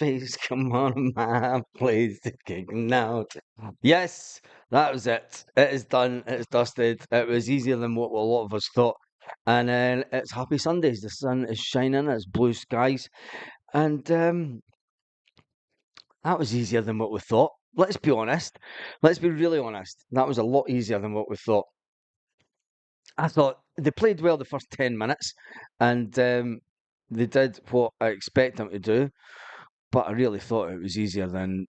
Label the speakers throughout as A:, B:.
A: face, come on, man, please kick now. Yes, that was it. It is done. It's dusted. It was easier than what a lot of us thought. And then it's happy Sundays. The sun is shining. It's blue skies, and that was easier than what we thought. Let's be honest. Let's be really honest. That was a lot easier than what we thought. I thought they played well the first 10 minutes, and they did what I expect them to do. But I really thought it was easier than.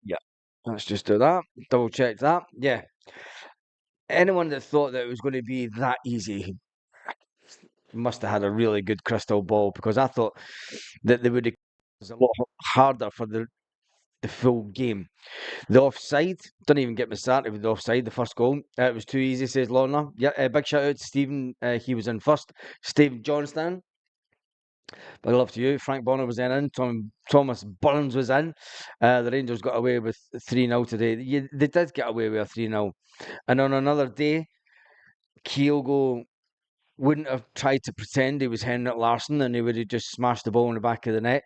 A: Yeah, let's just do that. Double check that. Yeah, anyone that thought that it was going to be that easy must have had a really good crystal ball, because I thought that they would have was a lot harder for the full game. The offside, don't even get me started with the offside, the first goal. It was too easy, says Lorna. Yeah, big shout out to Stephen. He was in first. Steve Johnston, big love to you. Frank Bonner was then in. Thomas Burns was in. The Rangers got away with 3-0 today. Yeah, they did get away with a 3-0. And on another day, Kyogo wouldn't have tried to pretend he was Henrik Larsson, and he would have just smashed the ball in the back of the net.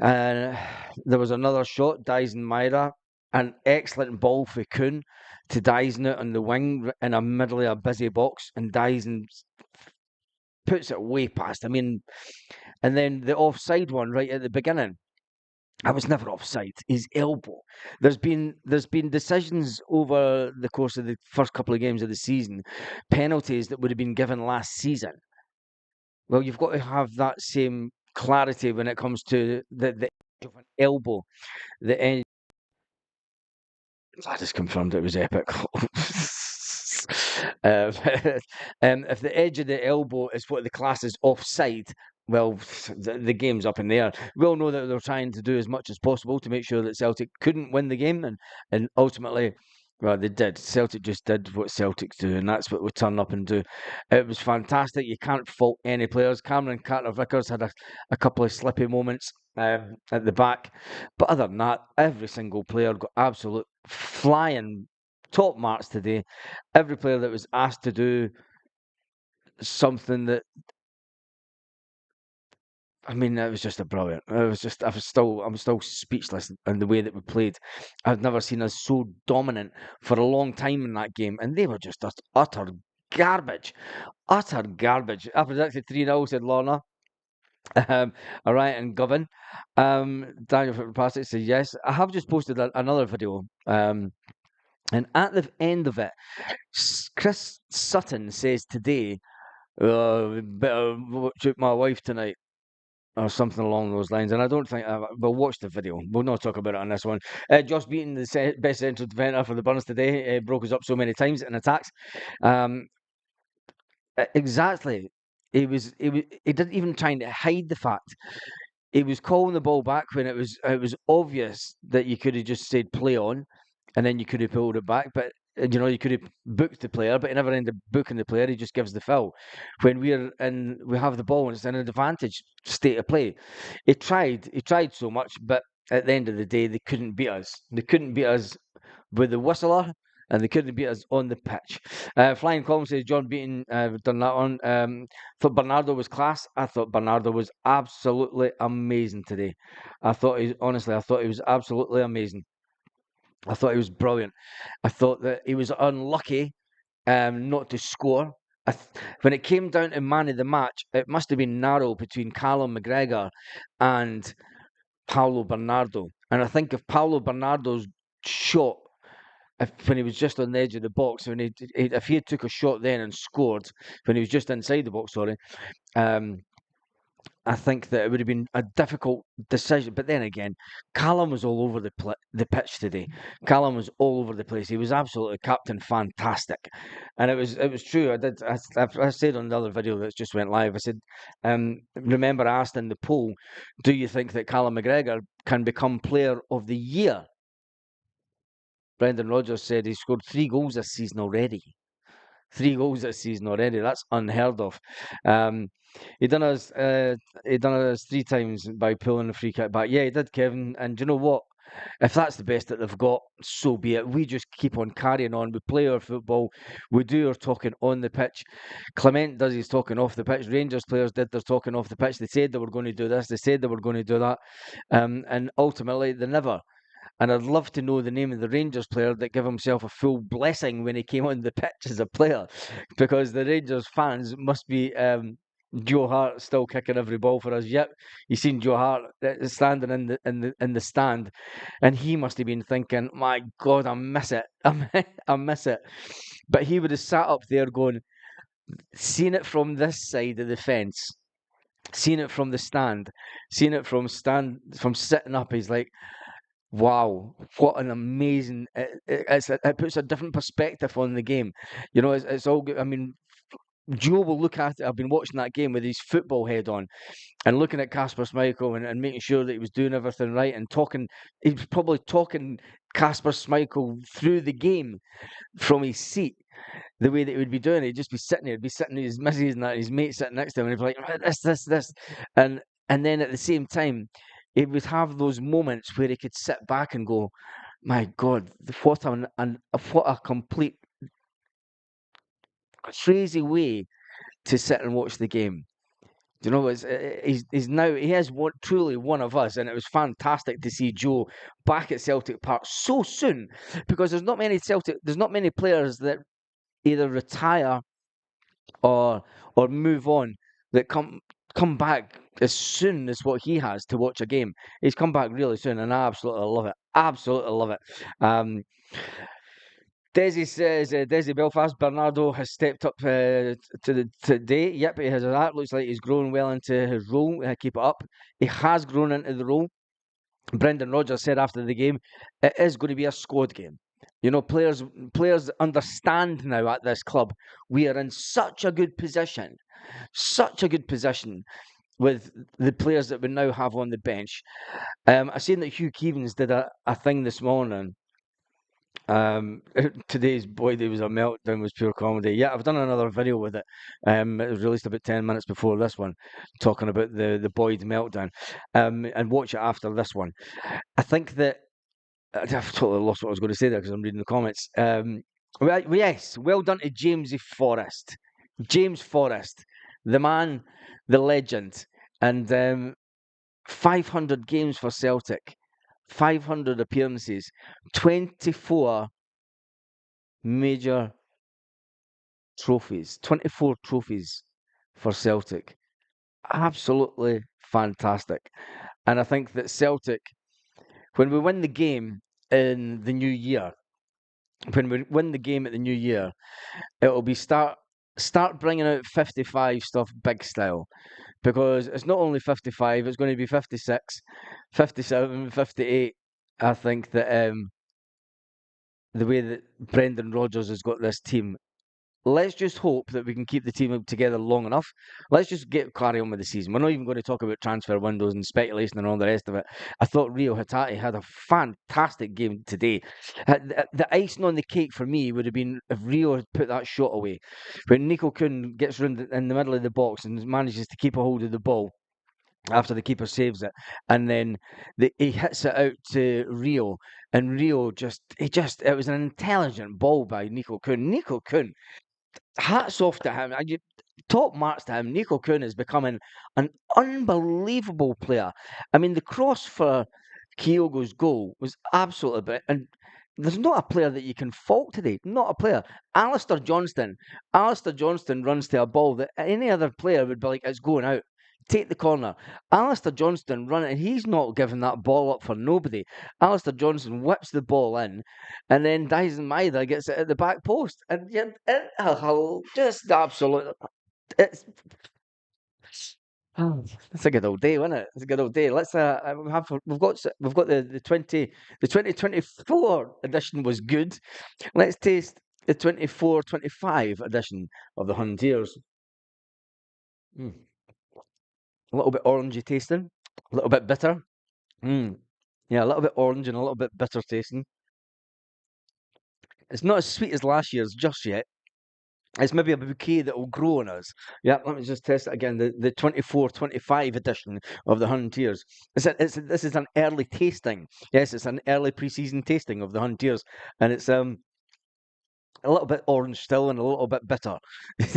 A: There was another shot, Dyson Myra, an excellent ball for Kuhn to Dyson it on the wing in a middle of a busy box, and Dyson puts it way past. I mean, and then the offside one right at the beginning. I was never offside. His elbow. There's been decisions over the course of the first couple of games of the season, penalties that would have been given last season. Well, you've got to have that same clarity when it comes to the edge of an elbow. The end. I just confirmed it was epic. um, if the edge of the elbow is what the class is offside, well, the game's up in the air. We all know that they're trying to do as much as possible to make sure that Celtic couldn't win the game, and ultimately, well, they did. Celtic just did what Celtics do, and that's what we turn up and do. It was fantastic. You can't fault any players. Cameron Carter-Vickers had a couple of slippy moments at the back, but other than that, every single player got absolute flying top marks today. Every player that was asked to do something that, I mean, it was just a brilliant. It was just, I'm still speechless in the way that we played. I've never seen us so dominant for a long time in that game, and they were just utter garbage, utter garbage. I predicted 3-0, said Lorna. All right, and Govan. Daniel Fitzpatrick says yes. I have just posted another video. And at the end of it, Chris Sutton says today, better shoot my wife tonight, or something along those lines. And I don't think we'll watch the video. We'll not talk about it on this one. Josh Beaton, the best central defender for the Burns today, broke us up so many times in attacks. Exactly. He didn't even try to hide the fact. He was calling the ball back when it was obvious that you could have just said play on, and then you could have pulled it back. But you could have booked the player, but he never ended up booking the player. He just gives the foul. When we have the ball and it's in an advantage state of play. He tried so much, but at the end of the day, they couldn't beat us. They couldn't beat us with the whistler, and they couldn't beat us on the pitch. Flying Column says John Beaton, done that one. Thought Bernardo was class. I thought Bernardo was absolutely amazing today. I thought he was absolutely amazing. I thought he was brilliant. I thought that he was unlucky not to score. When it came down to man of the match, it must have been narrow between Callum McGregor and Paulo Bernardo. And I think if Paulo Bernardo's shot, when he was just on the edge of the box, if he had took a shot then and scored when he was just inside the box, sorry, um, I think that it would have been a difficult decision. But then again, Callum was all over the pitch today. Callum was all over the place. He was absolutely captain fantastic, and it was true. I said on the other video that just went live. I said, remember I asked in the poll, do you think that Callum McGregor can become Player of the Year? Brendan Rodgers said he scored 3 goals this season already. 3 goals this season already. That's unheard of. He done us 3 times by pulling the free kick back. Yeah, he did, Kevin. And do you know what? if that's the best that they've got, so be it. We just keep on carrying on. We play our football. We do our talking on the pitch. Clement does his talking off the pitch. Rangers players did their talking off the pitch. They said they were going to do this. They said they were going to do that. And ultimately, they never. And I'd love to know the name of the Rangers player that gave himself a full blessing when he came on the pitch as a player, because the Rangers fans must be Joe Hart still kicking every ball for us. Yep, you seen Joe Hart standing in the stand, and he must have been thinking, "My God, I miss it. I miss it." But he would have sat up there going, seeing it from this side of the fence, seeing it from the stand, seeing it from sitting up. He's like, wow, what an amazing! It puts a different perspective on the game. You know, it's all good. I mean, Joe will look at it. I've been watching that game with his football head on and looking at Kasper Schmeichel and making sure that he was doing everything right and talking. He was probably talking Kasper Schmeichel through the game from his seat, the way that he would be doing it. He'd just be sitting there, he'd be sitting with his missus and that, his mate sitting next to him, and he'd be like, "Right, this," and then at the same time, he would have those moments where he could sit back and go, "My God, what a complete crazy way to sit and watch the game." Do you know, he's now, he is truly one of us, and it was fantastic to see Joe back at Celtic Park so soon, because there's not many players that either retire or move on that come back as soon as what he has to watch a game. He's come back really soon, and I absolutely love it. Absolutely love it. Desi says, Desi Belfast, Bernardo has stepped up today. Yep, he has. That looks like he's grown well into his role. Keep it up. He has grown into the role. Brendan Rodgers said after the game, it is going to be a squad game. You know, players understand now at this club, we are in such a good position with the players that we now have on the bench. I've seen that Hugh Keevins did a thing this morning. Today's Boyd, it was a meltdown, was pure comedy. Yeah, I've done another video with it. It was released about 10 minutes before this one, talking about the Boyd meltdown. And watch it after this one. I think that I've totally lost what I was going to say there because I'm reading the comments. Yes, well done to Jamesy Forrest. James Forrest, the man, the legend, and 500 games for Celtic, 500 appearances, 24 major trophies, 24 trophies for Celtic. Absolutely fantastic. And I think that Celtic, when we win the game in the new year, when we win the game at the new year, it'll be start bringing out 55 stuff big style, because it's not only 55, it's going to be 56, 57, 58. I think that the way that Brendan Rodgers has got this team, let's just hope that we can keep the team together long enough. Let's just carry on with the season. We're not even going to talk about transfer windows and speculation and all the rest of it. I thought Rio Hatate had a fantastic game today. The icing on the cake for me would have been if Rio had put that shot away. When Nico Kuhn gets round in the middle of the box and manages to keep a hold of the ball after the keeper saves it, and then he hits it out to Rio, and Rio it was an intelligent ball by Nico Kuhn. Nico Kuhn, hats off to him. Top marks to him. Nico Kuhn is becoming an unbelievable player. I mean, the cross for Kyogo's goal was absolutely brilliant. And there's not a player that you can fault today. Not a player. Alistair Johnston. Alistair Johnston runs to a ball that any other player would be like, it's going out. Take the corner. Alistair Johnston running, and he's not giving that ball up for nobody. Alistair Johnston whips the ball in, and then Dyson Maida gets it at the back post. And just absolutely, it's it's a good old day, isn't it? It's a good old day. Let's we've got the 2024 edition was good. Let's taste the 24-25 edition of the Huntiers. A little bit orangey tasting, a little bit bitter. Yeah, a little bit orange and a little bit bitter tasting. It's not as sweet as last year's just yet, It's maybe a bouquet that will grow on us. Yeah, let me just test it again. The 24-25 edition of the Hunteers. This is an early tasting. Yes, it's an early pre-season tasting of the Hunteers, and it's a little bit orange still and a little bit bitter, but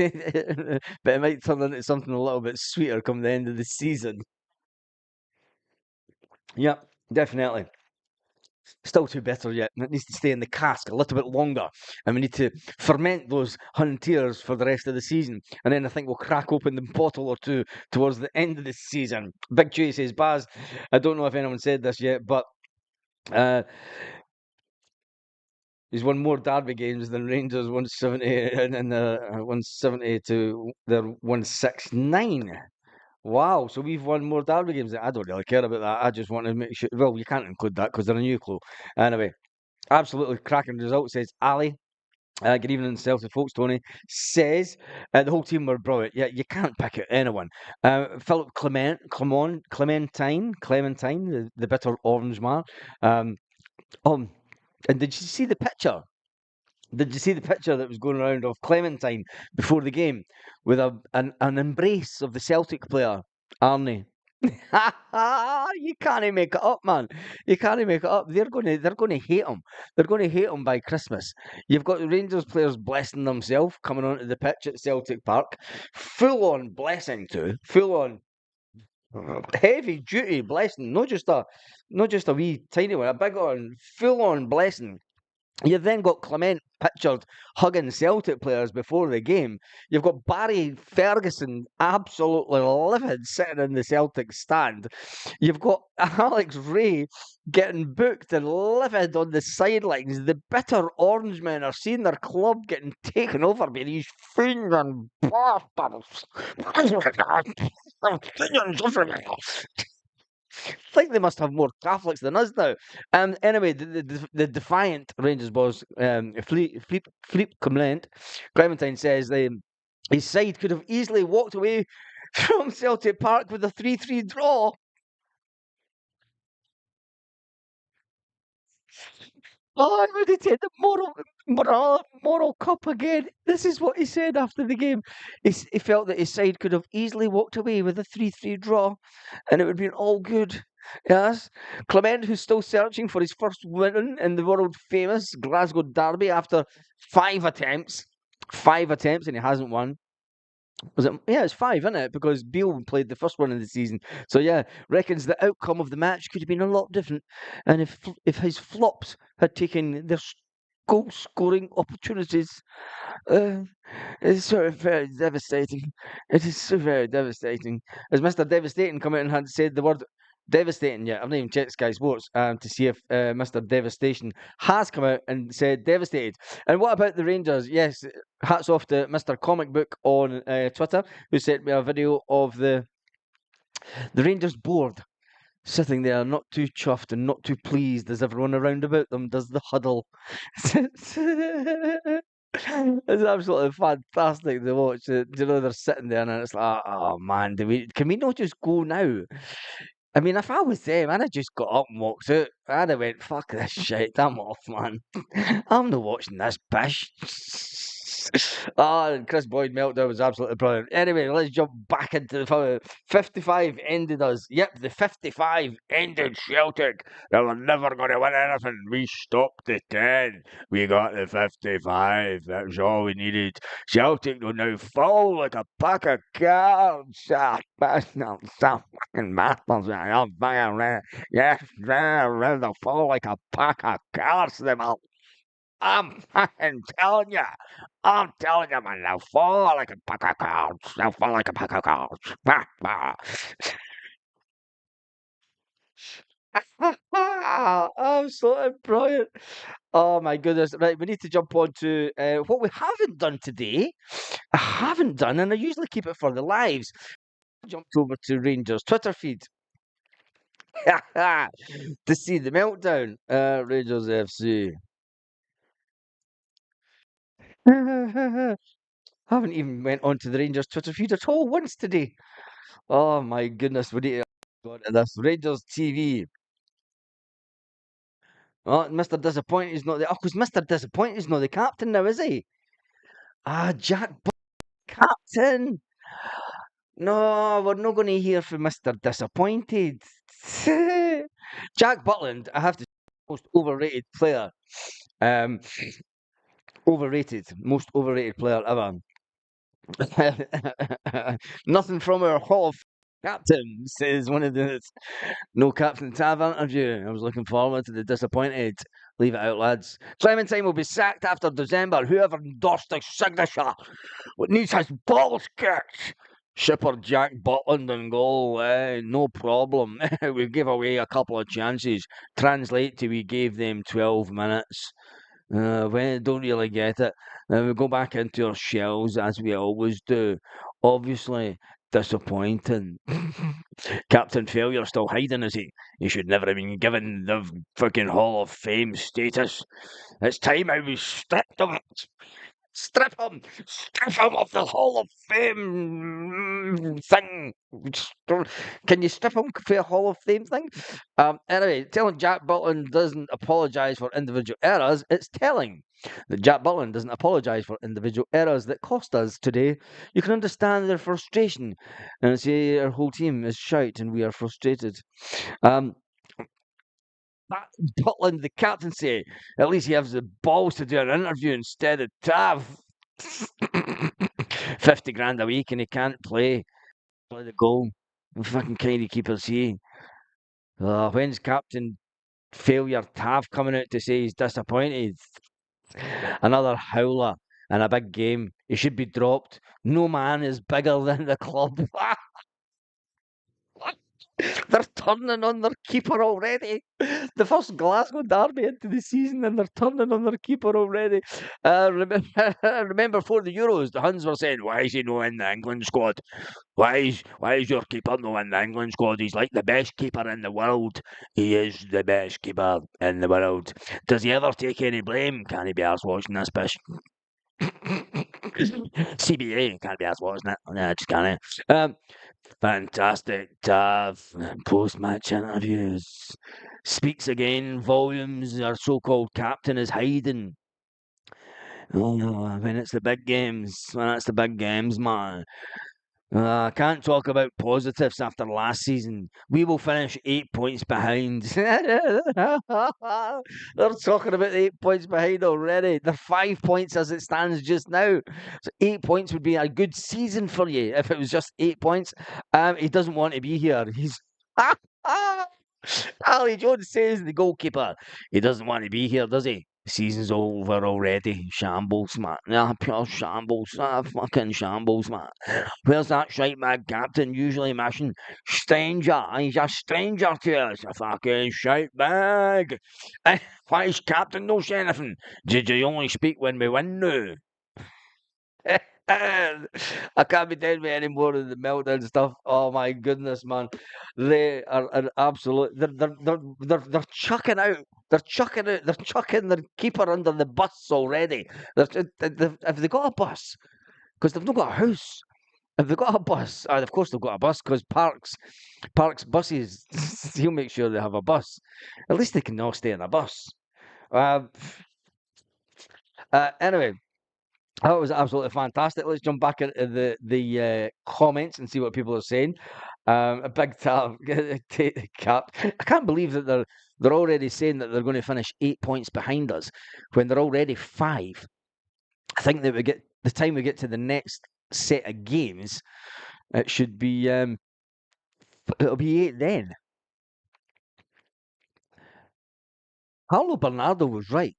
A: it might turn into something a little bit sweeter come the end of the season. Yep, definitely. Still too bitter yet, and it needs to stay in the cask a little bit longer. And we need to ferment those Hunteers for the rest of the season. And then I think we'll crack open the bottle or two towards the end of the season. Big Chewy says, Baz, I don't know if anyone said this yet, but uh, he's won more Derby games than Rangers 170 and 170 to their 169. Wow, so we've won more Derby games. I don't really care about that. I just want to make sure. Well, you can't include that because they're a new clue. Anyway, absolutely cracking result, says Ali. Good evening, Celtic folks. Tony says the whole team were brilliant. Yeah, you can't pick out anyone. Philip Clementine, the bitter orange man. Um, and did you see the picture? Did you see the picture that was going around of Clementine before the game with an embrace of the Celtic player, Arnie? You can't make it up, man. You can't make it up. They're gonna hate him. They're gonna hate him by Christmas. You've got Rangers players blessing themselves coming onto the pitch at Celtic Park, full on blessing too, full on heavy duty blessing, not just a wee tiny one, a big on, full on blessing. You've then got Clement pictured hugging Celtic players before the game. You've got Barry Ferguson absolutely livid sitting in the Celtic stand. You've got Alex Ray getting booked and livid on the sidelines. The bitter Orangemen are seeing their club getting taken over by these fiends and bastards. Think they must have more Catholics than us now. Anyway, the defiant Rangers boss, Philippe Clementine says his side could have easily walked away from Celtic Park with a 3-3 draw. Oh, I would have taken the moral cup again. This is what he said after the game. He felt that his side could have easily walked away with a 3-3 draw, and it would have been all good. Yes, Clement, who's still searching for his first win in the world famous Glasgow Derby after 5 attempts, and he hasn't won. Was it? Yeah, it's 5, isn't it? Because Beale played the first one in the season. So yeah, reckons the outcome of the match could have been a lot different. And if his flops had taken their goal scoring opportunities, uh, it's sort of very devastating. It is so very devastating. As Mr. Devastating come out and had said the word devastating yet. I've not even checked Sky Sports to see if Mr. Devastation has come out and said devastated. And what about the Rangers? Yes, hats off to Mr. Comic Book on Twitter, who sent me a video of the Rangers board sitting there, not too chuffed and not too pleased as everyone around about them does the huddle. It's absolutely fantastic to watch. They're sitting there and it's like, oh man, can we not just go now? I mean, if I was them, I'd have just got up and walked out. I'd have went, fuck this shit, I'm off, man. I'm not watching this bish. And Chris Boyd meltdown was absolutely brilliant. Anyway, let's jump back into the 55 ended us. Yep, the 55 ended Celtic. They were never going to win anything. We stopped the 10. We got the 55. That was all we needed. Celtic will now fall like a pack of cards. No, some fucking masters. Yes, they'll fall like a pack of cards. They will. I'm fucking telling you. I'm telling you, man. They'll fall like a pack of cards. They'll fall like a pack of cards. Absolutely brilliant. Oh my goodness. Right, we need to jump on to what we haven't done today. I haven't done, and I usually keep it for the lives. Jumped over to Rangers Twitter feed to see the meltdown. Rangers FC. Haven't even went onto the Rangers Twitter feed at all once today. Oh my goodness, we need to go on to this. Rangers TV. Oh, Mr. Disappointed is not the. Oh, because Mr. Disappointed is not the captain now, is he? Jack Captain. No, we're not going to hear from Mr. Disappointed. Jack Butland, I have to say, most overrated player. Um, most overrated player ever. Nothing from our Hall of Captain, says one of the no Captain Tav interview. I was looking forward to the disappointed. Leave it out, lads. Clementine will be sacked after December. Whoever endorsed his signature needs his balls kicked. Shipper Jack Butland and goal. No problem. We gave away a couple of chances. Translate to we gave them 12 minutes. When don't really get it. Then we go back into our shells as we always do. Obviously disappointing. Captain Failure still hiding, is he? He should never have been given the fucking Hall of Fame status. It's time I was stripped of it. Strip him! Strip him of the Hall of Fame thing! Can you strip him for a Hall of Fame thing? Anyway, telling Jack Butland doesn't apologise for individual errors, it's telling that Jack Butland doesn't apologise for individual errors that cost us today. You can understand their frustration and say our whole team is shite and we are frustrated. Um, Butland, the captaincy, at least he has the balls to do an interview instead of Tav. 50 grand a week and he can't play the goal. What fucking kind of keeper's he? When's Captain Failure Tav coming out to say he's disappointed? Another howler in a big game. He should be dropped. No man is bigger than the club. They're turning on their keeper already. The first Glasgow derby into the season, and they're turning on their keeper already. Remember for the Euros, the Huns were saying, "Why is he not in the England squad? Why is your keeper not in the England squad? He's like the best keeper in the world. He is the best keeper in the world. Does he ever take any blame? Can he be arsed watching this bitch?" CBA can't be asked watching it. No, just can't. Fantastic Tav post-match interviews. Speaks again, volumes. Our so-called captain is hiding. Oh, when it's the big games, man. I can't talk about positives after last season. We will finish 8 points behind. They're talking about 8 points behind already. They're 5 points as it stands just now. So 8 points would be a good season for you if it was just 8 points. He doesn't want to be here. He's Ali Jones says the goalkeeper. He doesn't want to be here, does he? The season's over already. Shambles, man. Pure shambles. Fucking shambles, man. Where's that shite mad captain usually mission? Stranger. He's a stranger to us. A fucking shite bag. Why is captain no say anything? Did you only speak when we win now? I can't be telling me any more of the meltdown stuff. Oh my goodness, man! They are an absolute. They're chucking out. They're chucking out. They're chucking their keeper under the bus already. Have they got a bus? Because they've not got a house. Have they got a bus? Of course they've got a bus. Because Parks buses. He'll make sure they have a bus. At least they can all stay in a bus. Um, anyway. That was absolutely fantastic. Let's jump back into the comments and see what people are saying. A big tap, take the cap. I can't believe that they're already saying that they're going to finish 8 points behind us when they're already 5. I think that the time we get to the next set of games, it should be it'll be 8 then. Paulo Bernardo was right.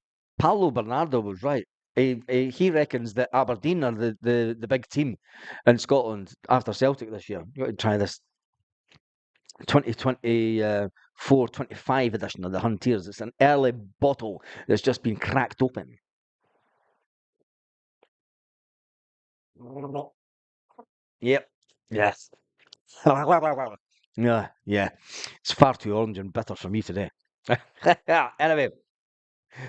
A: He reckons that Aberdeen are the big team in Scotland after Celtic this year. You got to try this 2024-25 edition of the Huntiers. It's an early bottle that's just been cracked open. Yep. Yes. Yeah. It's far too orange and bitter for me today. Anyway.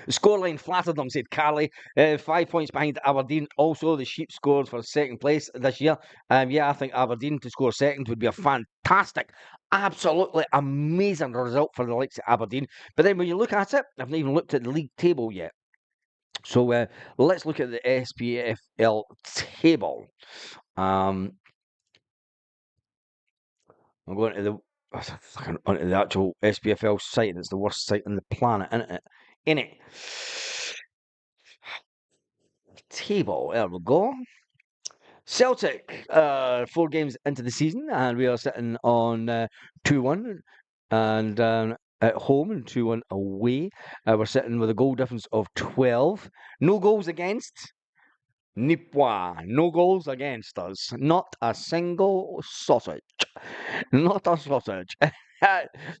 A: The scoreline flattered them, said Carly. 5 points behind Aberdeen. Also, the Sheep scored for second place this year. I think Aberdeen to score second would be a fantastic, absolutely amazing result for the likes of Aberdeen. But then when you look at it, I've not even looked at the league table yet. So let's look at the SPFL table. I'm going to onto the actual SPFL site. It's the worst site on the planet, isn't it? In it. Table. There we go. Celtic, 4 games into the season, and we are sitting on 2-1 and at home and 2-1 away. We're sitting with a goal difference of 12. No goals against. Nipwa. No goals against us. Not a single sausage. Not a sausage.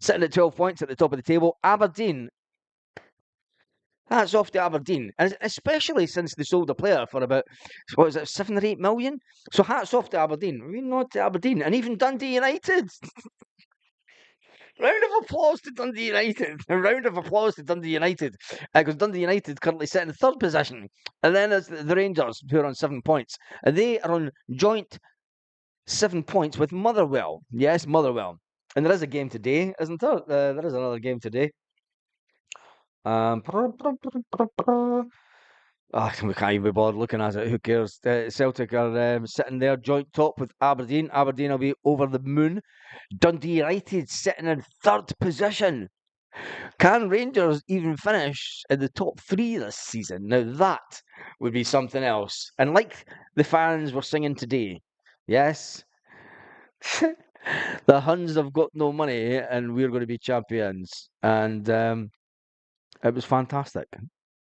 A: Sitting at 12 points at the top of the table. Aberdeen. Hats off to Aberdeen, and especially since they sold a player for about, what was it, 7 or 8 million? So hats off to Aberdeen. I mean, not to Aberdeen, and even Dundee United. Round of applause to Dundee United. A round of applause to Dundee United, because Dundee United currently sit in third position, and then there's the Rangers, who are on 7 points, and they are on joint 7 points with Motherwell. Yes, Motherwell, and there is a game today, isn't there? There is another game today. We can't even be bothered looking at it. Who cares? Celtic are sitting there joint top with Aberdeen. Aberdeen will be over the moon. Dundee United sitting in third position. Can Rangers even finish in the top 3 this season? Now that would be something else. And like the fans were singing today, yes, the Huns have got no money and we're going to be champions. And it was fantastic.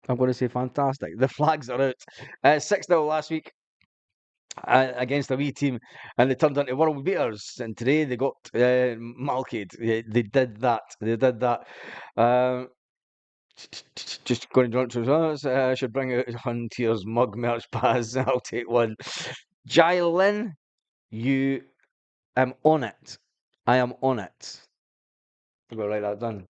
A: I'm going to say fantastic. The flags are out. 6-0 last week against a wee team, and they turned into world beaters. And today they got malkied. They did that. They did that. Just going to jump to I should bring out Huntier's mug merch pass. I'll take one. Jylin, you am on it. I am on it. I'm going to write that down.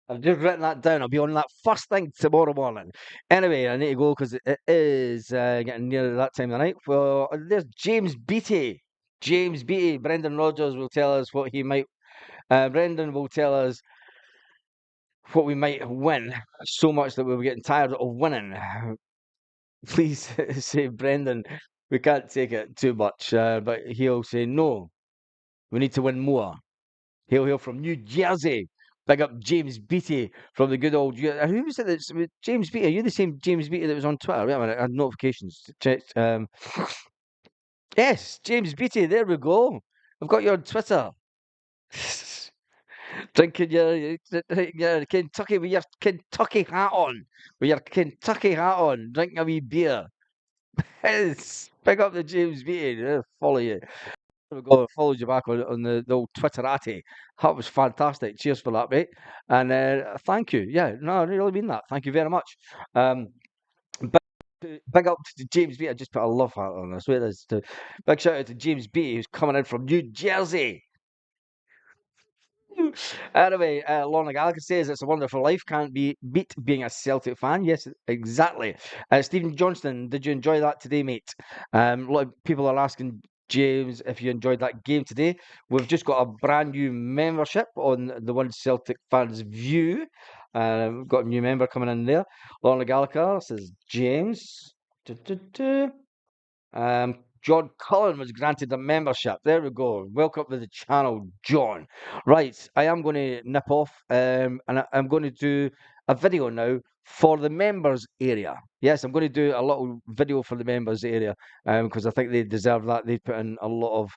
A: I've just written that down. I'll be on that first thing tomorrow morning. Anyway, I need to go because it is getting near that time of the night. Well, there's James Beattie. James Beattie. Brendan Rodgers will tell us what he might. Brendan will tell us what we might win. So much that we're getting tired of winning. Please say, Brendan, we can't take it too much. But he'll say, no, we need to win more. Hail, hail from New Jersey. Big up James Beattie from the good old. Who was it? That's James Beattie. Are you the same James Beattie that was on Twitter? Wait a minute, I had notifications. Checked. Yes, James Beattie. There we go. I've got you on Twitter. Drinking your Kentucky with your Kentucky hat on. With your Kentucky hat on, drinking a wee beer. Yes, big up the James Beattie. Follow you. We go. I followed you back on the old Twitterati. That was fantastic. Cheers for that, mate. And thank you. Yeah, no, I really mean that. Thank you very much. Big up to James B. I just put a love heart on this. Wait, big shout out to James B, who's coming in from New Jersey. Anyway, Lorna Gallagher says it's a wonderful life. Can't be beat being a Celtic fan. Yes, exactly. Stephen Johnston, did you enjoy that today, mate? A lot of people are asking James if you enjoyed that game today. We've just got a brand new membership on the One Celtic Fans View. We've got a new member coming in there. Lorna Gallagher says James. John Cullen was granted a membership. There we go. Welcome to the channel, John. Right, I am going to nip off, and I'm going to do a video now for the members area. Yes, I'm going to do a little video for the members area because I think they deserve that. They put in a lot of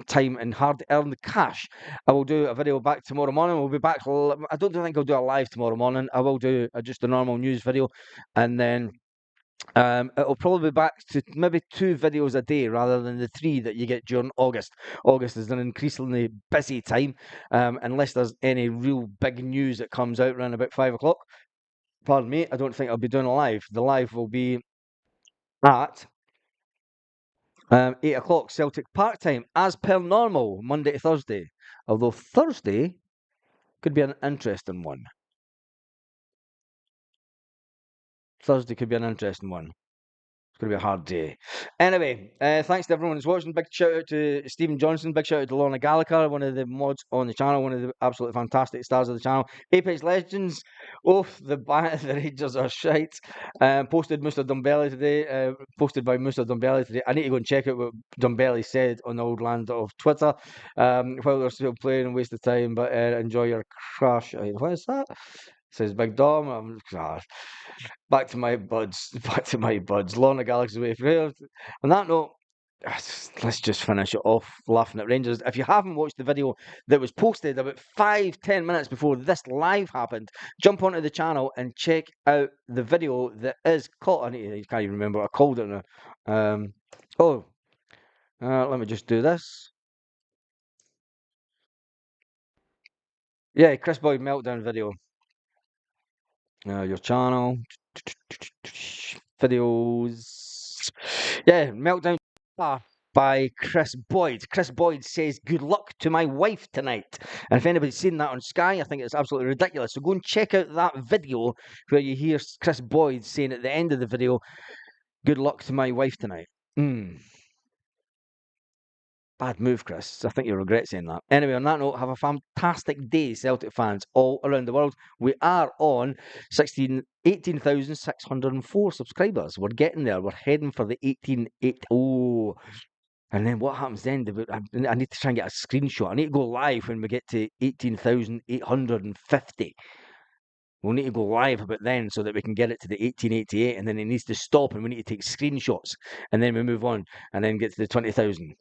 A: time and hard-earned cash. I will do a video back tomorrow morning. We'll be back. I don't think I'll do a live tomorrow morning. I will do just a normal news video, and then it'll probably be back to maybe 2 videos a day rather than the 3 that you get during August. August is an increasingly busy time, unless there's any real big news that comes out around about 5 o'clock. Pardon me, I don't think I'll be doing a live. The live will be at 8 o'clock Celtic Park time, as per normal, Monday to Thursday. Although Thursday could be an interesting one. Thursday could be an interesting one. It's going to be a hard day. Anyway, thanks to everyone who's watching. Big shout out to Stephen Johnson. Big shout out to Lorna Gallagher, one of the mods on the channel, one of the absolutely fantastic stars of the channel. Apex Legends. Oh, the Rangers are shite. Posted Mr. Dumbelly today. Posted by Mr. Dumbelly today. I need to go and check out what Dumbelly said on the old land of Twitter. While they're still playing and waste of time, but enjoy your crash. What is that? Says Big Dom. Back to my buds. Back to my buds. Lorna Galaxy's away from here. On that note, let's just finish it off laughing at Rangers. If you haven't watched the video that was posted about 5-10 minutes before this live happened, jump onto the channel and check out the video that is called. I can't even remember what I called it now. Let me just do this. Yeah, Chris Boyd meltdown video. Your channel. Videos. Yeah, meltdown by Chris Boyd. Chris Boyd says, "Good luck to my wife tonight." And if anybody's seen that on Sky, I think it's absolutely ridiculous. So go and check out that video where you hear Chris Boyd saying at the end of the video, "Good luck to my wife tonight." Bad move, Chris. I think you'll regret saying that. Anyway, on that note, have a fantastic day, Celtic fans all around the world. We are on 18,604 subscribers. We're getting there. We're heading for the 18,800. Oh, and then what happens then? I need to try and get a screenshot. I need to go live when we get to 18,850. We'll need to go live about then so that we can get it to the 1888, and then it needs to stop and we need to take screenshots, and then we move on and then get to the 20,000.